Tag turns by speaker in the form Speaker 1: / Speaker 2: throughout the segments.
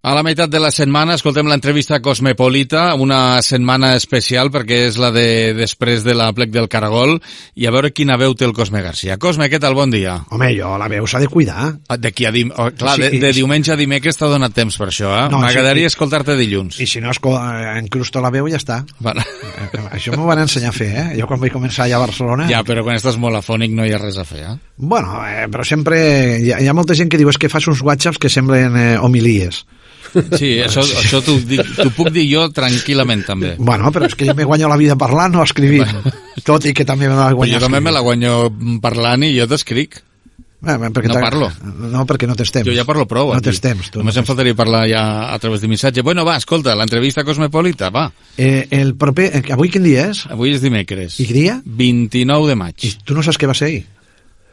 Speaker 1: A la meitat de la setmana escoltem l'entrevista Cosmopolita, una setmana especial perquè és la de després de la plec del Caragol, i a veure quina veu té el Cosme Garcia. Cosme, què tal? Bon dia.
Speaker 2: Home, jo, la veu s'ha de cuidar.
Speaker 1: D'aquí a clar, de diumenge a dimecres t'ha donat temps per això, eh? No, m'agradaria escoltar-te dilluns.
Speaker 2: I si no encrusto la veu, ja està.
Speaker 1: Bueno.
Speaker 2: Això m'ho van ensenyar a fer, eh? Jo quan vaig començar allà a Barcelona...
Speaker 1: Ja, però quan estàs molt afònic no hi ha res a fer, eh?
Speaker 2: Bueno, però sempre... Hi ha molta gent que diu que fas uns whatsapps que semblen homilies.
Speaker 1: Sí, això t'ho puc dir jo tranquil·lament també.
Speaker 2: Bueno, però és que jo me guanyo la vida parlant o escrivint, tot i que també me la guanyo
Speaker 1: jo també me la guanyo parlant i jo t'escric. No parlo.
Speaker 2: No, perquè no tens temps.
Speaker 1: Jo ja parlo prou.
Speaker 2: No tens temps.
Speaker 1: Només em faltaria parlar ja a través de missatge. Bueno, va, escolta, l'entrevista Cosmopolita, va.
Speaker 2: El proper... Avui quin dia és?
Speaker 1: Avui és dimecres.
Speaker 2: I quin dia?
Speaker 1: 29 de maig.
Speaker 2: I tu no saps què va ser ahir?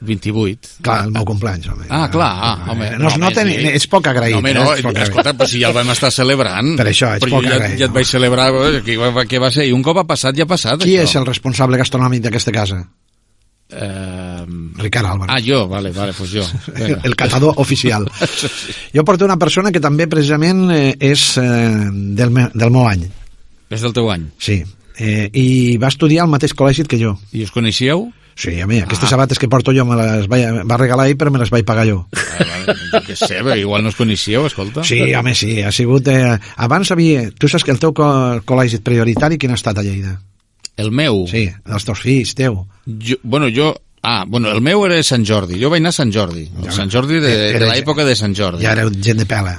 Speaker 1: 28.
Speaker 2: Clar, el meu cumpleaños, home.
Speaker 1: Ah, clar, home.
Speaker 2: És poc agraït.
Speaker 1: No, home, no, escolta, però si ja el vam estar celebrant.
Speaker 2: Per això, és poc agraït.
Speaker 1: Ja et vaig celebrar, què va ser? I un cop ha passat, ja ha passat,
Speaker 2: Qui és el responsable gastronòmic d'aquesta casa? Ricard Álvarez.
Speaker 1: Ah, jo? Vale, pues jo.
Speaker 2: El catador oficial. Jo porto una persona que també precisament és del meu any.
Speaker 1: És del teu any?
Speaker 2: Sí. I va estudiar al mateix col·legi que jo.
Speaker 1: I us coneixeu?
Speaker 2: Sí, a mi, aquestes sabates que porto jo me les va regalar ell, però me les vaig pagar jo.
Speaker 1: Què sé, igual no us coneixeu, escolta.
Speaker 2: Sí, home, sí, ha sigut... Abans havia... Tu saps que el teu col·legi prioritari quin ha estat a Lleida?
Speaker 1: El meu?
Speaker 2: Sí, dels teus fills, teu.
Speaker 1: El meu era Sant Jordi, jo vaig anar a Sant Jordi. Sant Jordi de l'època de Sant Jordi.
Speaker 2: Ja era gent de pela.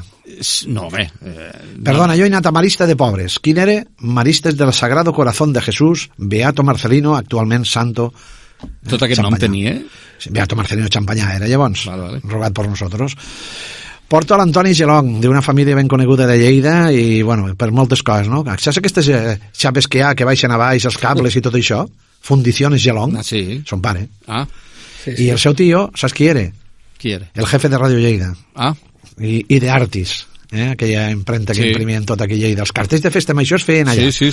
Speaker 1: No, home.
Speaker 2: Perdona, jo he anat a Marista de Pobres. Quin era? Maristes del Sagrado Corazón de Jesús, Beato Marcelino, actualment santo...
Speaker 1: Tot aquest nom tenia?
Speaker 2: Sí, Beato Marcelino Champañá era llavors,
Speaker 1: vale.
Speaker 2: Rogat per nosotros. Porto a l'Antoni Gelong, d'una família ben coneguda de Lleida, i, bueno, per moltes coses, no? Saps aquestes xapes que hi ha, que baixen a baix, els cables i tot això? Fundiciones Gelong.
Speaker 1: Ah, sí.
Speaker 2: Son pare.
Speaker 1: Ah.
Speaker 2: Sí. I el seu tio, saps qui era?
Speaker 1: Qui era?
Speaker 2: El jefe de Radio Lleida.
Speaker 1: Ah.
Speaker 2: I de Artis. Aquella impremta que imprimien tot aquí a Lleida. Els cartells de festa major es feien allà.
Speaker 1: Sí.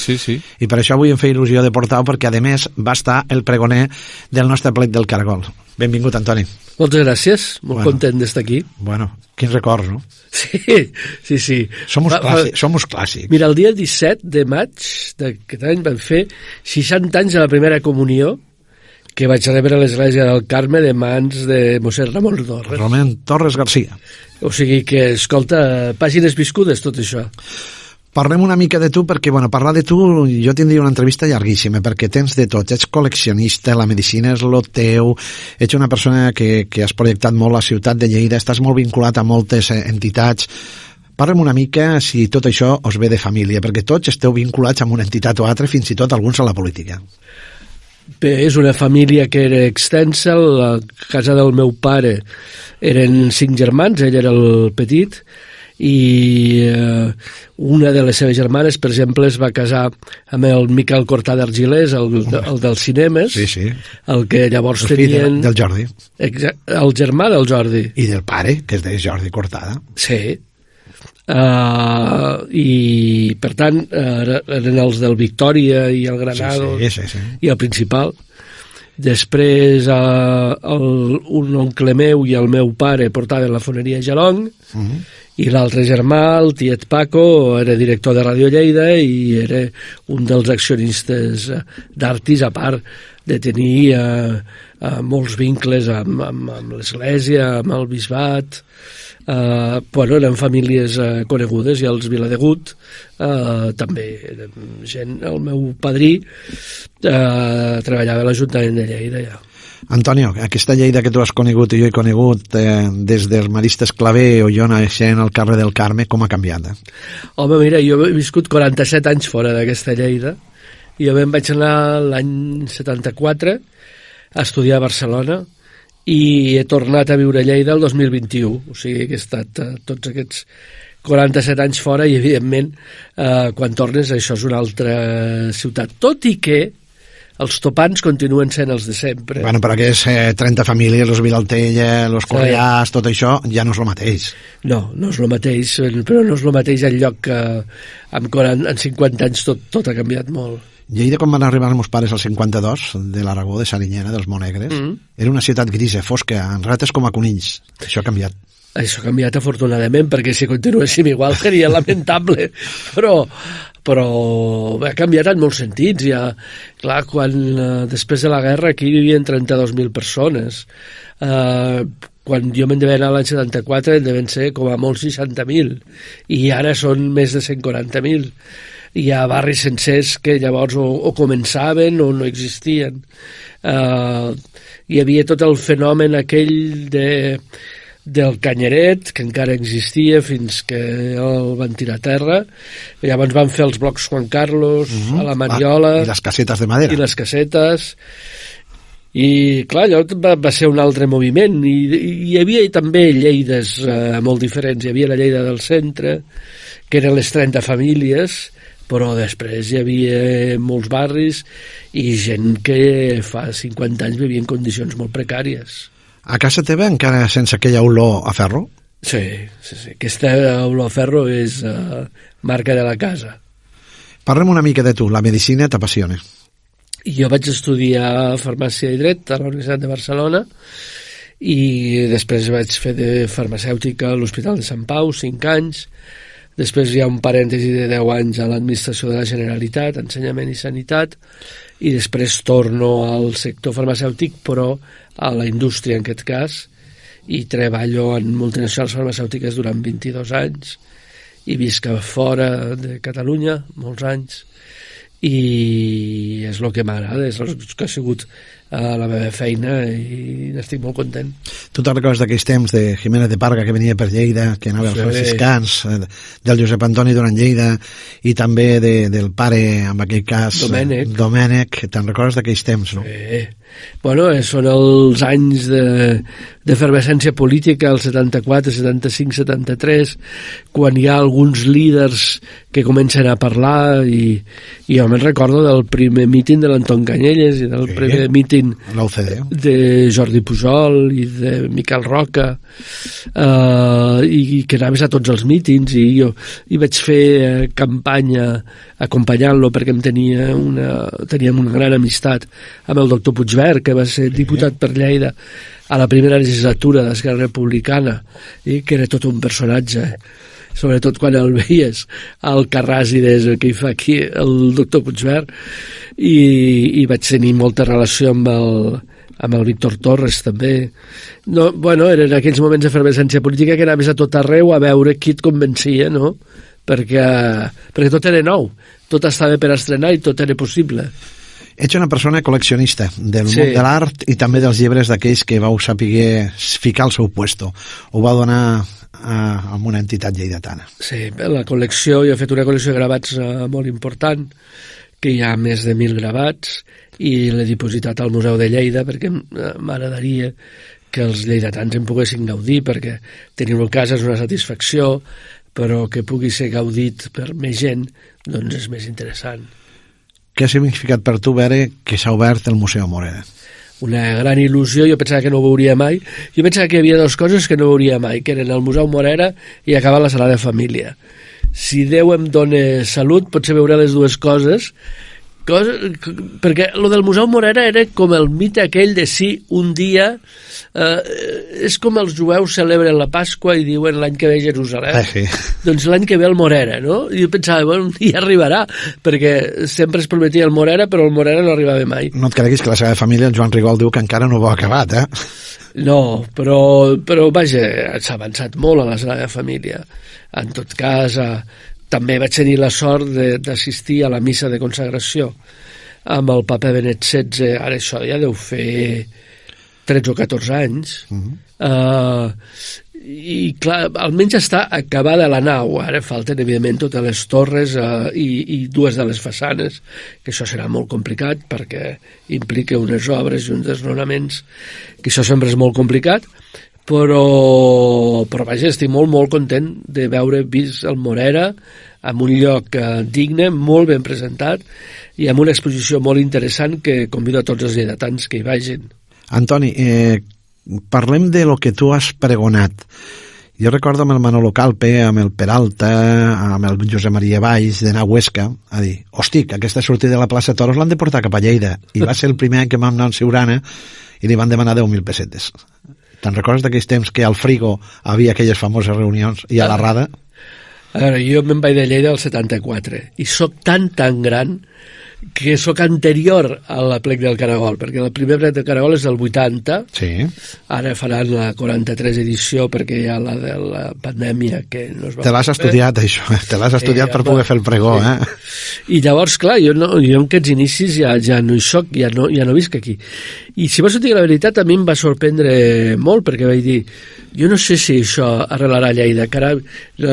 Speaker 2: I per això avui em feia il·lusió de portar-ho, perquè a més va estar el pregoner del nostre plec del Caragol. Benvingut, Antoni.
Speaker 3: Moltes gràcies, molt content d'estar aquí.
Speaker 2: Bueno, quins records, no?
Speaker 3: Sí.
Speaker 2: Som clàssics.
Speaker 3: Mira, el dia 17 de maig d'aquest any vam fer 60 anys de la primera comunió que vaig rebre a l'església del Carme de mans de mossèn Ramon Torres.
Speaker 2: Ramon Torres Garcia.
Speaker 3: O sigui que, escolta, pàgines viscudes, tot això.
Speaker 2: Parlem una mica de tu, perquè, parlar de tu, jo tindria una entrevista llarguíssima, perquè tens de tot. Ets col·leccionista, la medicina és lo teu, ets una persona que has projectat molt la ciutat de Lleida, estàs molt vinculat a moltes entitats. Parlem una mica si tot això us ve de família, perquè tots esteu vinculats amb una entitat o altra, fins i tot alguns a la política.
Speaker 3: Bé, és una família que era extensa. La casa del meu pare eren 5 germans, ell era el petit, i una de les seves germanes, per exemple, es va casar amb el Miquel Cortà d'Argilés, el dels cinemes,
Speaker 2: sí.
Speaker 3: El que llavors
Speaker 2: el
Speaker 3: tenien...
Speaker 2: del Jordi.
Speaker 3: El germà del Jordi.
Speaker 2: I del pare, que es deia Jordi Cortada.
Speaker 3: Sí. I per tant eren els del Victòria i el Granado
Speaker 2: sí.
Speaker 3: I el Principal. Després un oncle meu i el meu pare portaven la foneria Gelong, i l'altre germà, el tiet Paco, era director de Radio Lleida i era un dels accionistes d'Artis, a part de tenir molts vincles amb l'església, amb el bisbat. Eren famílies conegudes, i els Viladegut també eren gent. El meu padrí treballava a l'Ajuntament de Lleida ja.
Speaker 2: Antonio, aquesta Lleida que tu has conegut i jo he conegut des dels Maristes Clavé o jo naixent al carrer del Carme, com ha canviat?
Speaker 3: Home, mira, jo he viscut 47 anys fora d'aquesta Lleida, i jo vaig anar l'any 74 a estudiar a Barcelona, i he tornat a viure a Lleida el 2021, o sigui que he estat tots aquests 47 anys fora, i evidentment quan tornes això és una altra ciutat, tot i que els topants continuen sent els de sempre.
Speaker 2: Bueno, però aquests 30 famílies, los Vilaltella, los Correàs, tot això ja no és el mateix.
Speaker 3: No és el mateix, però no és el mateix el lloc que en 50 anys tot ha canviat molt.
Speaker 2: Lleida, quan van arribar els meus pares al 52, de l'Aragó, de Sarinyena, dels Monegres, era una ciutat grisa, fosca, amb rates com a conills. Això ha canviat.
Speaker 3: Això ha canviat afortunadament, perquè si continuéssim igual seria lamentable, però ha canviat en molts sentits. Ja, clar, després de la guerra aquí vivien 32.000 persones. Quan jo me'n devia anar l'any 74 en deven ser com a molt 60.000 i ara són més de 140.000. Hi ha barris sencers que llavors o començaven o no existien. Hi havia tot el fenomen aquell del canyeret, que encara existia fins que el van tirar a terra. Llavors van fer els blocs Juan Carlos, a la Mariola...
Speaker 2: I les casetes de madera.
Speaker 3: I les casetes. I, clar, allò va ser un altre moviment. I hi havia també Lleides molt diferents. Hi havia la Lleida del centre, que eren les 30 famílies, però després hi havia molts barris i gent que fa 50 anys vivia en condicions molt precàries.
Speaker 2: A casa teva encara sense aquella olor a ferro?
Speaker 3: Sí. Aquesta olor a ferro és marca de la casa.
Speaker 2: Parlem una mica de tu, la medicina t'apassiona.
Speaker 3: Jo vaig estudiar farmàcia i dret a la Universitat de Barcelona i després vaig fer de farmacèutica a l'Hospital de Sant Pau, 5 anys. Després hi ha un parèntesi de 10 anys a l'administració de la Generalitat, ensenyament i sanitat, i després torno al sector farmacèutic, però a la indústria en aquest cas, i treballo en multinacionals farmacèutiques durant 22 anys, i visc a fora de Catalunya molts anys, i és el que m'agrada, és el que ha sigut la meva feina i n'estic molt content.
Speaker 2: Tu te'n recordes d'aquells temps de Jiménez de Parga que venia per Lleida, que anava als franciscans, del Josep Antoni Duran Lleida i també del pare, en aquell cas Domènec, te'n recordes d'aquells temps, no?
Speaker 3: Bueno, són els anys d'efervescència política, el 74, 75, 73, quan hi ha alguns líders que comencen a parlar i jo me'n recordo del primer míting de l'Anton Canyelles i del primer míting de Jordi Pujol i de Miquel Roca i que anaves a tots els mítings i jo vaig fer campanya acompanyant-lo perquè teníem una gran amistat amb el doctor Puigverd, que va ser diputat per Lleida a la primera legislatura d'Esquerra Republicana i que era tot un personatge, sobretot quan el veies al Carràs i des que hi fa aquí el doctor Puigverd i vaig tenir molta relació amb el Víctor Torres també. No, bueno, eren aquells moments d'efervescència política que anaves a tot arreu a veure qui et convencia, no? Perquè tot era nou, tot estava per estrenar i tot era possible.
Speaker 2: Ets una persona col·leccionista del món de l'art i també dels llibres d'aquells que vau saber ficar al seu puesto. Ho va donar a una entitat lleidatana. Sí,
Speaker 3: la col·lecció, jo he fet una col·lecció de gravats molt important, que hi ha més de 1.000 gravats, i l'he dipositat al Museu de Lleida perquè m'agradaria que els lleidatans en poguessin gaudir, perquè tenir-ho a casa és una satisfacció, però que pugui ser gaudit per més gent, doncs és més interessant.
Speaker 2: Què ha significat per tu veure que s'ha obert el Museu Morera?
Speaker 3: Una gran il·lusió, jo pensava que no ho veuria mai. Jo pensava que hi havia dues coses que no veuria mai, que eren el Museu Morera i acabar la Sagrada Família. Si Déu em dóna salut, potser veuré les dues coses, perquè lo del Museu Morera era com el mite aquell de si un dia és com els jueus celebren la Pasqua i diuen l'any que ve Jerusalem, doncs l'any que ve el Morera, no? I jo pensava, bueno, un dia arribarà, perquè sempre es prometia el Morera, però el Morera no arribava mai.
Speaker 2: No et creguis que la seva família, el Joan Rigol, diu que encara no ho ha acabat,
Speaker 3: No, però vaja, s'ha avançat molt a la Sagrada Família. En tot cas, també vaig tenir la sort d'assistir a la missa de consagració amb el papa Benet XVI, ara això ja deu fer 13 o 14 anys, i clar, almenys està acabada la nau, ara falten evidentment totes les torres i dues de les façanes, que això serà molt complicat perquè implica unes obres i uns desnonaments, que això sempre és molt complicat, però vaja, estic molt content de veure vist el Morera en un lloc digne, molt ben presentat i amb una exposició molt interessant que convido a tots els lleidatans que hi vagin.
Speaker 2: Antoni, parlem de lo que tu has pregonat. Jo recordo amb el Manolo Calpe, amb el Peralta, amb el Josep Maria Valls d'anar a Huesca a dir, hosti, aquesta sortida de la plaça Toros l'han de portar cap a Lleida, i va ser el primer any que vam anar a Siurana i li van demanar 10.000 pessetes. Te'n recordes d'aquells temps que al Frigo havia aquelles famoses reunions i a la Rada?
Speaker 3: A veure, jo me'n vaig de Lleida al 74 i sóc tan gran que sóc anterior a la plec del Caragol, perquè la primera plec del Caragol és del 80,
Speaker 2: Sí.
Speaker 3: ara faran la 43 edició perquè hi ha la de la pandèmia que no es va
Speaker 2: Te l'has
Speaker 3: fer.
Speaker 2: estudiat, això, te l'has estudiat per poder fer el pregó,
Speaker 3: sí. I llavors, clar, jo en aquests inicis ja no hi soc, ja no visc aquí. I si vols dir la veritat, a mi em va sorprendre molt, perquè vaig dir, jo no sé si això arrelarà a Lleida, que ara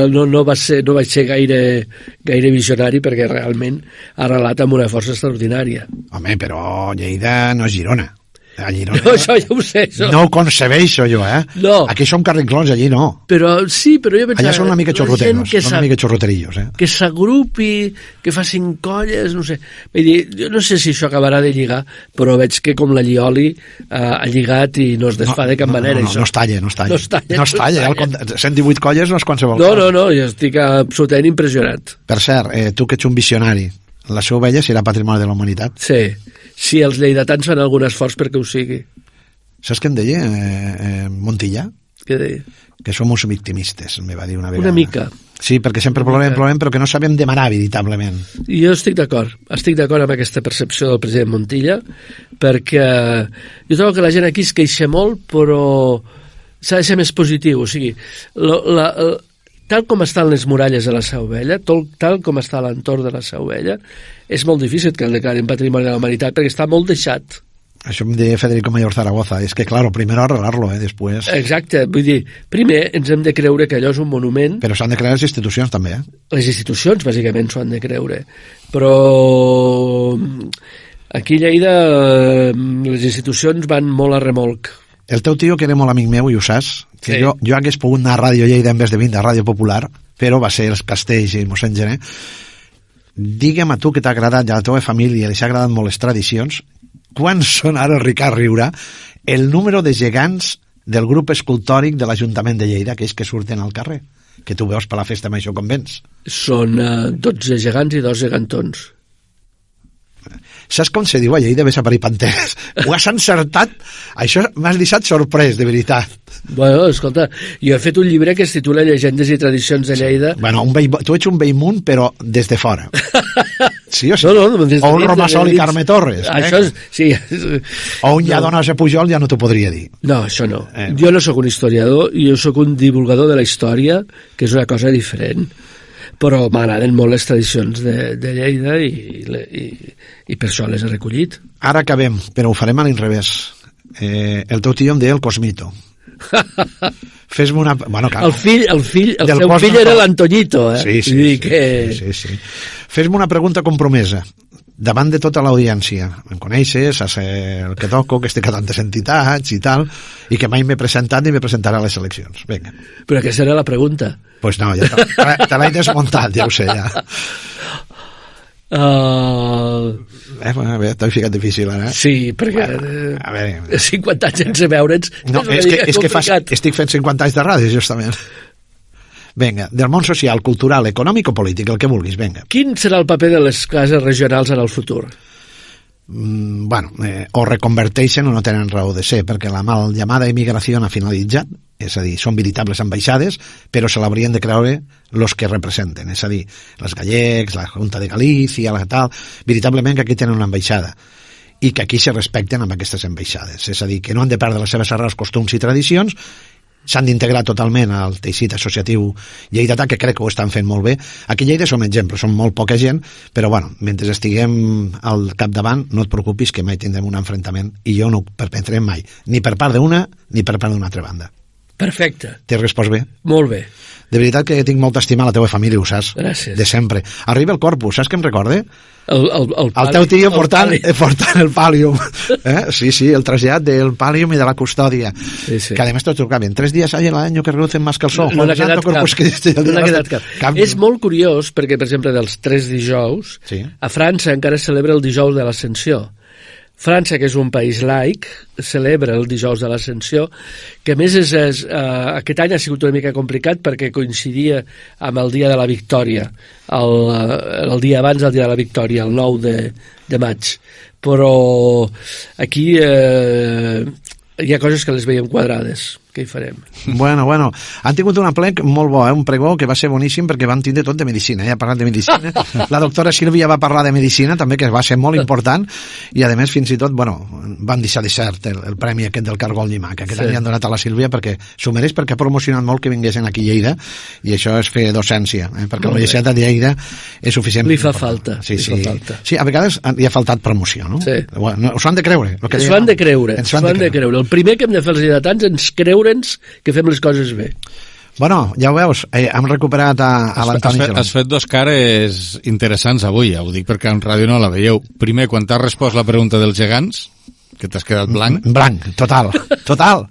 Speaker 3: no vaig ser gaire visionari, perquè realment ha arrelat amb una força extraordinària.
Speaker 2: Home, però Lleida no és Girona. A Girona
Speaker 3: No, això ja ho sé. Això.
Speaker 2: no ho concebeixo jo,
Speaker 3: No.
Speaker 2: Aquí som carrinclons, allí no.
Speaker 3: Però sí, però jo pensava...
Speaker 2: Allà són una mica xorroteros,
Speaker 3: que
Speaker 2: són una mica xorroterillos,
Speaker 3: que s'agrupi, que facin colles, no sé. Vull dir, jo no sé si això acabarà de lligar, però veig que com la Llioli ha lligat i no es desfà de cap manera.
Speaker 2: No es talla.
Speaker 3: No es talla.
Speaker 2: 118 colles no és qualsevol
Speaker 3: No,
Speaker 2: cosa.
Speaker 3: jo estic absolutament impressionat.
Speaker 2: Per cert, tu que ets un visionari, la seva ovella serà patrimoni de la humanitat.
Speaker 3: Sí, si els lleidatans fan algun esforç perquè ho sigui.
Speaker 2: Saps què em deia Montilla?
Speaker 3: Què deia?
Speaker 2: Que som uns victimistes, me va dir una vegada.
Speaker 3: Una mica.
Speaker 2: Sí, perquè sempre plorem, però que no sabem demanar veritablement.
Speaker 3: I jo estic d'acord amb aquesta percepció del president Montilla, perquè jo trobo que la gent aquí es queixa molt, però s'ha de ser més positiu, o sigui, tal com estan les muralles de la Seu Vella, tal com està l'entorn de la Seu Vella, és molt difícil que el declarin patrimoni de la humanitat, perquè està molt deixat.
Speaker 2: Això em deia Federico Mayor Zaragoza, és que, claro, primero arreglarlo, després...
Speaker 3: Exacte, vull dir, primer ens hem de creure que allò és un monument.
Speaker 2: Però s'han de crear les institucions, també,
Speaker 3: Les institucions, bàsicament, s'ho han de creure. Però aquí a Lleida les institucions van molt a remolc.
Speaker 2: El teu tio, que era molt amic meu, i ho saps, que
Speaker 3: Sí.
Speaker 2: jo hagués pogut anar a Ràdio Lleida en vez de vindre a Ràdio Popular, però va ser els Castells i mossèn Gené. Digue'm a tu que t'ha agradat, i a la teva família li s'ha agradat molt les tradicions, quan són ara, Ricard riurà, el número de gegants del grup escultòric de l'Ajuntament de Lleida, aquells que surten al carrer, que tu veus per la festa major com vens.
Speaker 3: Són 12 gegants i 2 gegantons.
Speaker 2: Saps com se diu a Lleida? Ves a parir panteres. Ho has encertat? Això m'has deixat sorprès, de veritat.
Speaker 3: Bueno, escolta, jo he fet un llibre que es titula Llegendes i tradicions de Lleida.
Speaker 2: Bueno, tu ets un Bellmunt, però des de fora. Sí o sí?
Speaker 3: No, des de
Speaker 2: o un
Speaker 3: dins,
Speaker 2: Romassol
Speaker 3: des de
Speaker 2: i
Speaker 3: dins.
Speaker 2: Carme Torres.
Speaker 3: Això és, sí.
Speaker 2: O un Lladonàs a Pujol ja no t'ho podria dir.
Speaker 3: No, això no. Jo no sóc un historiador, jo sóc un divulgador de la història, que és una cosa diferent. Però m'agraden molt les tradicions de Lleida i per això les he recollit.
Speaker 2: Ara acabem, però ho farem a l'inrevés. El teu tio em deia el Cosmito. Fes-me una... Bueno, clar,
Speaker 3: El seu fill
Speaker 2: Cosmo
Speaker 3: era l'Antoñito, eh?
Speaker 2: Sí. Fes-me una pregunta compromesa. Davant de tota l'audiència, em coneixes, saps el que toco, que estic a tantes entitats i tal, i que mai m'he presentat ni m'he presentarà a les eleccions. Vinga.
Speaker 3: Però aquesta era la pregunta.
Speaker 2: Pues no, ja te l'he desmuntat, ja ho sé, ja. Bueno, bé, t'ho he ficat difícil, ara.
Speaker 3: Sí, perquè
Speaker 2: A veure...
Speaker 3: 50 anys sense veure'ns
Speaker 2: No, és que estic fent 50 anys de ràdio, justament. Vinga, del món social, cultural, econòmic o polític, el que vulguis, vinga.
Speaker 3: Quin serà el paper de les cases regionals en el futur?
Speaker 2: O reconverteixen o no tenen raó de ser, perquè la mal llamada immigració ha finalitzat, és a dir, són veritables ambaixades, però se l'haurien de creure els que representen, és a dir, els gallecs, la Junta de Galícia, la tal, veritablement que aquí tenen una ambaixada i que aquí se respecten amb aquestes ambaixades, és a dir, que no han de perdre les seves arrels, costums i tradicions, s'han d'integrar totalment al teixit associatiu lleidatà, que crec que ho estan fent molt bé. Aquí a Lleida som exemple, som molt poca gent, però bueno, mentre estiguem al capdavant, no et preocupis que mai tindrem un enfrontament, i jo no ho perpetrem mai, ni per part d'una ni per part d'una altra banda.
Speaker 3: Perfecte.
Speaker 2: T'he respost bé?
Speaker 3: Molt bé.
Speaker 2: De veritat que tinc molta estima a la teva família, ho saps?
Speaker 3: Gràcies.
Speaker 2: De sempre. Arriba el Corpus, saps què em recorde?
Speaker 3: El
Speaker 2: teu tio portant el pàlium. Sí, el trasllat del pàlium i de la custòdia.
Speaker 3: Sí.
Speaker 2: Que además te tocaven 3 días al año que reducen más que el sol.
Speaker 3: No n'ha quedat cap. És molt curiós perquè, per exemple, dels 3 dijous,
Speaker 2: sí.
Speaker 3: A França encara es celebra el dijous de l'Ascensió. França, que és un país laic, celebra el dijous de l'Ascensió, que a més aquest any ha sigut una mica complicat perquè coincidia amb el dia de la Victòria, el dia abans del dia de la Victòria, el 9 de maig. Però aquí hi ha coses que les veiem quadrades. Què hi farem?
Speaker 2: Bueno, han tingut un aplec molt bo, un pregó que va ser boníssim perquè van tindre tot de medicina, ha parlat de medicina. La doctora Sílvia va parlar de medicina també, que va ser molt important, i a més fins i tot, van deixar de cert el premi aquest del Cargol Llimà, que aquest any han donat a la Sílvia perquè s'ho mereix, perquè ha promocionat molt que vinguessin aquí a Lleida, i això és fer docència, perquè la Universitat de Lleida és suficient.
Speaker 3: Li fa falta.
Speaker 2: Sí, a vegades li ha faltat promoció, no?
Speaker 3: Sí.
Speaker 2: S'ho han de creure.
Speaker 3: S'ho han de creure. El primer que hem de fer els lleidatans és creure'ns que fem les coses bé.
Speaker 2: Bueno, ja ho veus, hem recuperat a l'Antoni Gelon.
Speaker 1: Has fet dos cares interessants avui, ho dic perquè en ràdio no la veieu. Primer, quan t'has respost la pregunta dels gegants, que t'has quedat blanc.
Speaker 2: Blanc, total.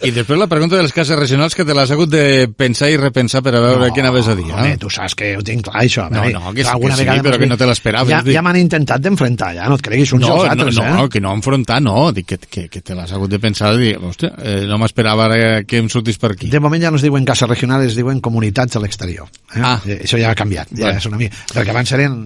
Speaker 2: I
Speaker 1: després la pregunta de les cases regionals, que te l'has hagut de pensar i repensar per a veure què anaves a dir.
Speaker 2: Home, tu saps que ho tinc clar, això.
Speaker 1: Que sí, però que no te l'esperava.
Speaker 2: Ja m'han intentat d'enfrontar, ja, no et creguis uns als altres,
Speaker 1: No, que no enfrontar, no. Dic que te l'has hagut de pensar i dir, hòstia, no m'esperava que em sortís per aquí.
Speaker 2: De moment ja no es diuen cases regionals, es diuen comunitats a l'exterior. Això ja ha canviat, ja és una mica. Perquè abans eren...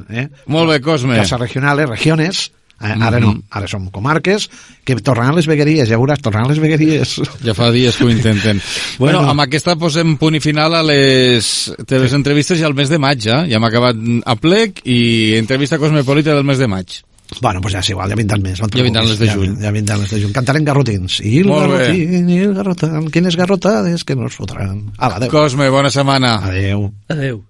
Speaker 1: Molt bé, Cosme.
Speaker 2: Cases regionals, regiones... Ara no, ara som comarques que tornaran les vegueries, ja veuràs, tornaran les vegueries.
Speaker 1: Ja fa dies que ho intenten. Bueno, amb aquesta posem punt i final a les teves entrevistes i al mes de maig, ja hem acabat Aplec i entrevista cosmopolita del mes de maig.
Speaker 2: Bueno, doncs ja és igual, ja vindran més.
Speaker 1: Ja vindran les de juny.
Speaker 2: Ja vindran les de juny. Cantarem garrotins. I el garrotín, i el garrotant. Quines garrotades que nos fotran. Ala, adéu.
Speaker 1: Cosme, bona setmana.
Speaker 2: Adéu.
Speaker 3: Adéu.